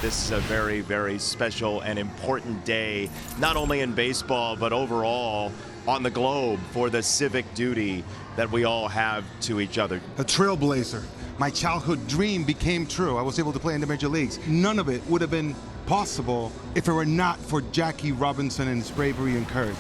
This is a very, very special and important day, not only in baseball, but overall on the globe, for the civic duty that we all have to each other. A trailblazer. My childhood dream became true. I was able to play in the major leagues. None of it would have been possible if it were not for Jackie Robinson and his bravery and courage.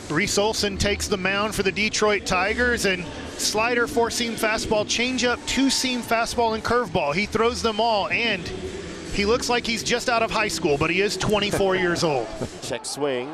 Reese Olson takes the mound for the Detroit Tigers, and slider, four-seam fastball, changeup, two-seam fastball, and curveball. He throws them all, and he looks like he's just out of high school, but he is 24 years old. Check swing,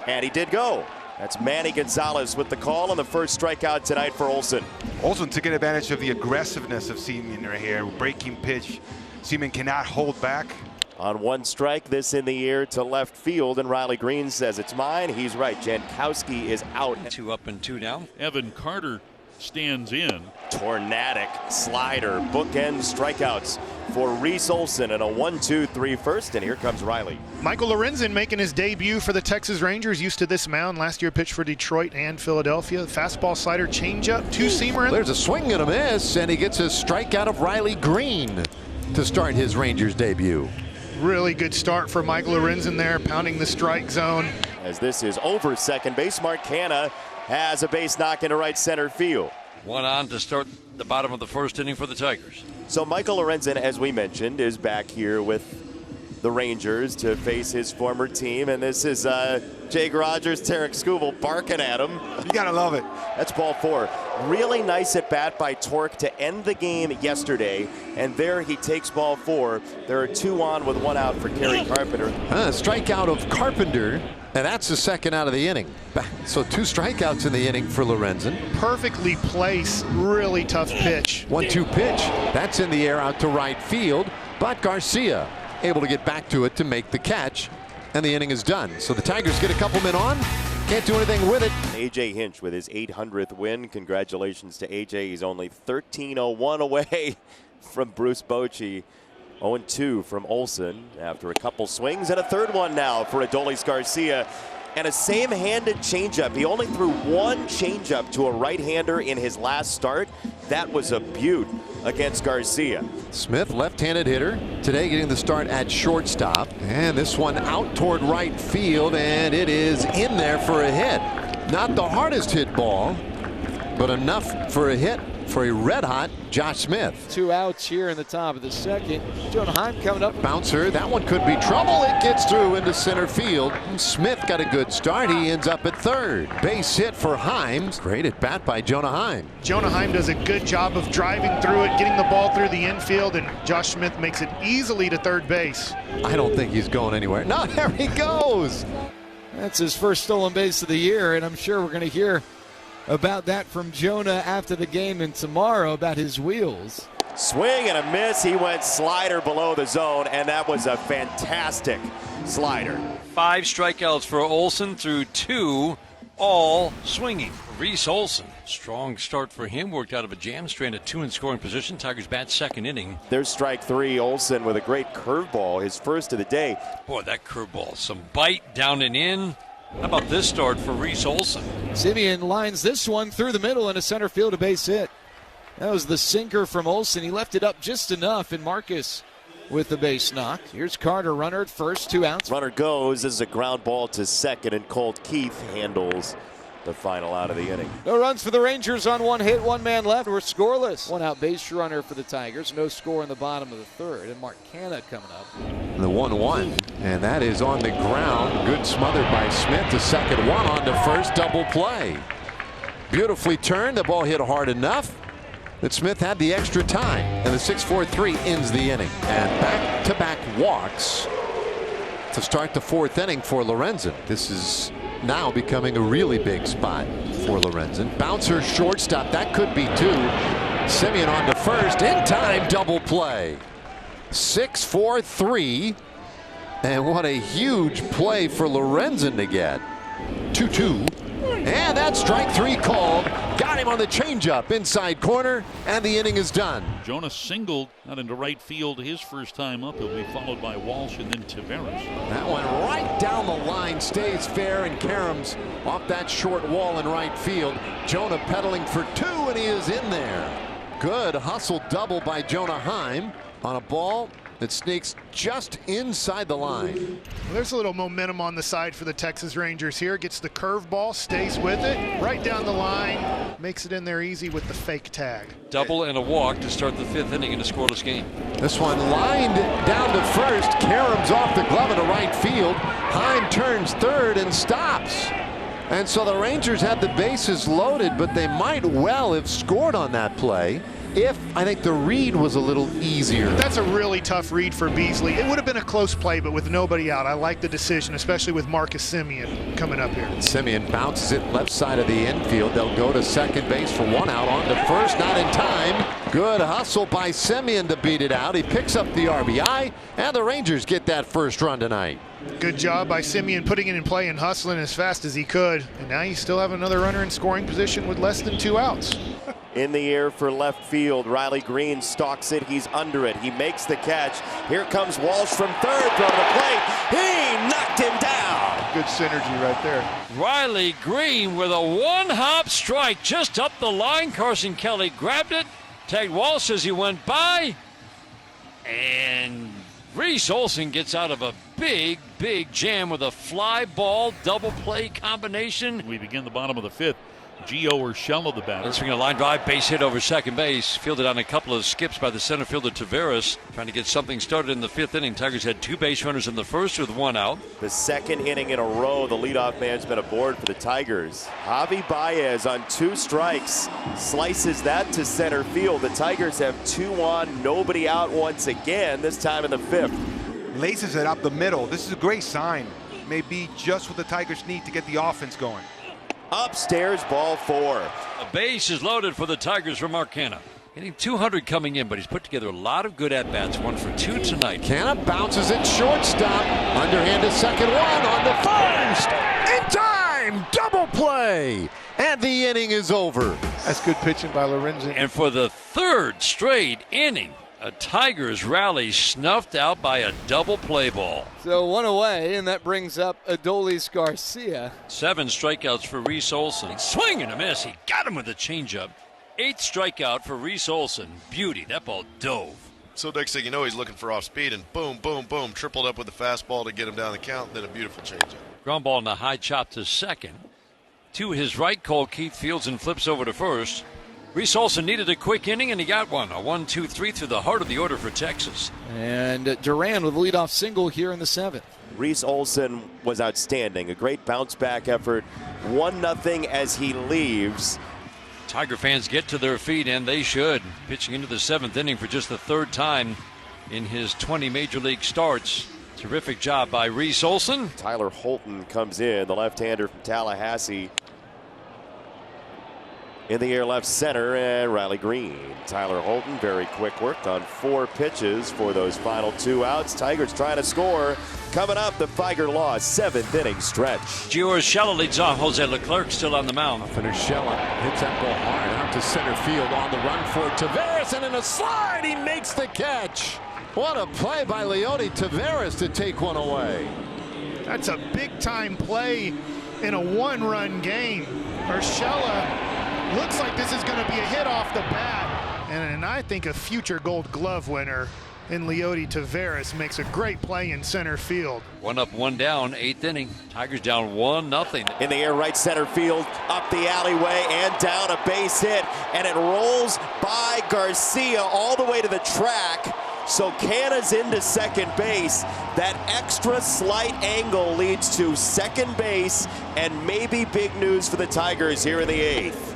and he did go. That's Manny Gonzalez with the call on the first strikeout tonight for Olson. Olson taking advantage of the aggressiveness of Seaman right here. Breaking pitch. Seaman cannot hold back. On one strike, this in the air to left field, and Riley Green says it's mine. He's right. Jankowski is out. 2 up and 2 down. Evan Carter stands in. Tornadic slider, bookend strikeouts for Reese Olson, and a 1-2-3 first, and here comes Riley. Michael Lorenzen making his debut for the Texas Rangers, used to this mound. Last year pitched for Detroit and Philadelphia. Fastball, slider, changeup, two-seamer. There's a swing and a miss, and he gets a strikeout of Riley Green to start his Rangers debut. Really good start for Michael Lorenzen there, pounding the strike zone. As this is over second base, Marcana has a base knock into right center field. 1 on to start the bottom of the first inning for the Tigers. So Michael Lorenzen, as we mentioned, is back here with the Rangers to face his former team, and this is Jake Rogers, Tarek Skubal barking at him. You gotta love it. That's ball 4. Really nice at bat by Torque to end the game yesterday, and there he takes ball 4. There are 2 on with 1 out for Kerry Carpenter. Strikeout of Carpenter, and that's the second out of the inning. So 2 strikeouts in the inning for Lorenzen. Perfectly placed, really tough pitch. 1-2 pitch. That's in the air out to right field, but Garcia able to get back to it to make the catch, and the inning is done. So the Tigers get a couple men on. Can't do anything with it. A.J. Hinch with his 800th win. Congratulations to A.J. He's only 13-01 away from Bruce Bochy. 0-2 from Olson after a couple swings, and a third one now for Adolis Garcia. And a same-handed changeup. He only threw 1 changeup to a right-hander in his last start. That was a beaut against Garcia. Smith, left-handed hitter, today getting the start at shortstop. And this one out toward right field, and it is in there for a hit. Not the hardest hit ball, but enough for a hit for a red-hot Josh Smith. 2 outs here in the top of the second. Jonah Heim coming up. Bouncer, that one could be trouble. It gets through into center field. Smith got a good start. He ends up at third. Base hit for Heim. Great at bat by Jonah Heim. Jonah Heim does a good job of driving through it, getting the ball through the infield, and Josh Smith makes it easily to third base. I don't think he's going anywhere. No, there he goes. That's his first stolen base of the year, and I'm sure we're going to hear about that from Jonah after the game and tomorrow about his wheels. Swing and a miss. He went slider below the zone, and that was a fantastic slider. 5 strikeouts for Olson through 2, all swinging. Reese Olson, strong start for him. Worked out of a jam, stranded 2 in scoring position. Tigers bat second inning. There's strike 3. Olson with a great curveball, his first of the day. Boy, that curveball, some bite down and in. How about this start for Reese Olson? Simeon lines this one through the middle and a center field, a base hit. That was the sinker from Olson. He left it up just enough, and Marcus with the base knock. Here's Carter, runner at first, 2 outs. Runner goes. This is a ground ball to second, and Colt Keith handles the final out of the inning. No runs for the Rangers on 1 hit, 1 man left. We're scoreless. 1 out base runner for the Tigers. No score in the bottom of the third. And Mark Canna coming up. The 1-1, and that is on the ground. Good smothered by Smith. The second one on to first, double play. Beautifully turned. The ball hit hard enough that Smith had the extra time, and the 6-4-3 ends the inning. And back-to-back walks to start the 4th inning for Lorenzen. This is now becoming a really big spot for Lorenzen. Bouncer shortstop, that could be 2. Simeon on to first, in time, double play. 6-4-3, and what a huge play for Lorenzen to get. 2-2, and that strike 3 called. Got him on the changeup, inside corner, and the inning is done. Jonah singled out into right field his first time up. He'll be followed by Walsh and then Taveras. That one right down the line, stays fair, and Karams off that short wall in right field. Jonah pedaling for 2, and he is in there. Good hustle double by Jonah Heim on a ball It sneaks just inside the line. Well, there's a little momentum on the side for the Texas Rangers here. Gets the curveball, stays with it, right down the line, makes it in there easy with the fake tag. Double and a walk to start the 5th inning in a scoreless game. This one lined down to first. Karem's off the glove into right field. Heim turns third and stops. And so the Rangers had the bases loaded, but they might well have scored on that play if I think the read was a little easier. That's a really tough read for Beasley. It would have been a close play, but with nobody out, I like the decision, especially with Marcus Semien coming up here. Semien bounces it left side of the infield. They'll go to second base for one out. On to first, not in time. Good hustle by Semien to beat it out. He picks up the RBI, and the Rangers get that first run tonight. Good job by Semien putting it in play and hustling as fast as he could. And now you still have another runner in scoring position with less than 2 outs. In the air for left field. Riley Green stalks it. He's under it. He makes the catch. Here comes Walsh from third. Throw to the plate. He knocked him down. Good synergy right there. Riley Green with a one-hop strike just up the line. Carson Kelly grabbed it, tagged Walsh as he went by, and Reese Olson gets out of a big jam with a fly ball double play combination. We begin the bottom of the 5th. Gio Urshela, the batter. Swinging a line drive, base hit over second base. Fielded on a couple of skips by the center fielder Taveras. Trying to get something started in the 5th inning. Tigers had 2 base runners in the first with 1 out. The 2nd inning in a row, the leadoff man's been aboard for the Tigers. Javi Baez on 2 strikes slices that to center field. The Tigers have 2 on, nobody out once again, this time in the 5th. Laces it up the middle. This is a great sign. Maybe just what the Tigers need to get the offense going. Upstairs, ball 4. A base is loaded for the Tigers from Mark Canha. Hitting 200 coming in, but he's put together a lot of good at-bats. 1 for 2 tonight. Canha bounces it shortstop. Underhand to second, 1 on to first. In time, double play. And the inning is over. That's good pitching by Lorenzen. And for the 3rd straight inning, a Tigers rally snuffed out by a double play ball. So 1 away, and that brings up Adolis Garcia. 7 strikeouts for Reese Olson. Swing and a miss. He got him with a changeup. 8th strikeout for Reese Olson. Beauty. That ball dove. So next thing you know, he's looking for off speed, and boom, boom, boom, tripled up with the fastball to get him down the count. Then a beautiful changeup. Ground ball in the high chop to second. To his right, Cole Keith fields and flips over to first. Reese Olson needed a quick inning, and he got one. A 1-2-3 through the heart of the order for Texas. And Duran with a leadoff single here in the 7th. Reese Olson was outstanding. A great bounce-back effort. 1-0 as he leaves. Tiger fans get to their feet, and they should. Pitching into the 7th inning for just the 3rd time in his 20 Major League starts. Terrific job by Reese Olson. Tyler Holton comes in, the left-hander from Tallahassee. In the air left center, and Riley Green. Tyler Holton, very quick work on 4 pitches for those final 2 outs. Tigers trying to score. Coming up, the Tiger Law 7th inning stretch. Gio Urshela leads off. Jose Leclerc still on the mound. Urshela hits that ball hard out to center field on the run for Taveras, and in a slide, he makes the catch. What a play by Leody Taveras to take one away. That's a big-time play in a 1-run game. Urshela looks like this is going to be a hit off the bat. And I think a future Gold Glove winner in Leody Taveras makes a great play in center field. 1 up, 1 down, 8th inning. Tigers down 1-0. In the air right center field, up the alleyway and down, a base hit. And it rolls by Garcia all the way to the track. So Canha's into second base. That extra slight angle leads to second base, and maybe big news for the Tigers here in the 8th.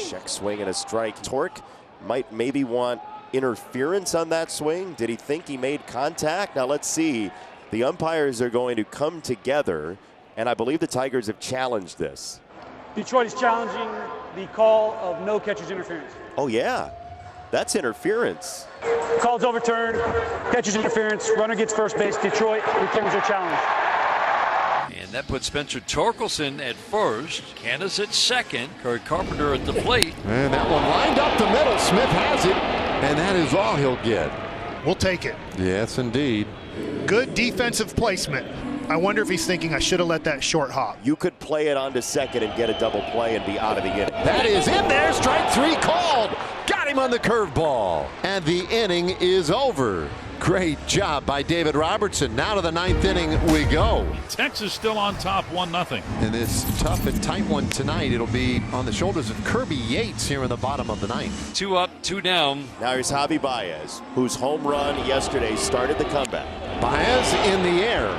Check swing and a strike. Torque might maybe want interference on that swing. Did he think he made contact? Now let's see. The umpires are going to come together, and I believe the Tigers have challenged this. Detroit is challenging the call of no catcher's interference. Oh yeah, that's interference. Call's overturned. Catcher's interference. Runner gets first base. Detroit retains their challenge. And that puts Spencer Torkelson at first. Candace at second. Curry Carpenter at the plate. And that one lined up the middle. Smith has it. And that is all he'll get. We'll take it. Yes, indeed. Good defensive placement. I wonder if he's thinking I should have let that short hop. You could play it onto second and get a double play and be out of the inning. That is in there. Strike 3 called. Got him on the curveball. And the inning is over. Great job by David Robertson. Now to the 9th inning we go. Texas still on top 1-0. In this tough and tight one tonight, it'll be on the shoulders of Kirby Yates here in the bottom of the 9th. 2 up, 2 down. Now here's Javi Baez, whose home run yesterday started the comeback. Baez in the air.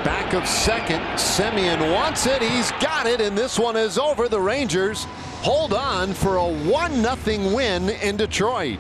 Back of second. Semien wants it. He's got it, and this one is over. The Rangers hold on for a 1-0 win in Detroit.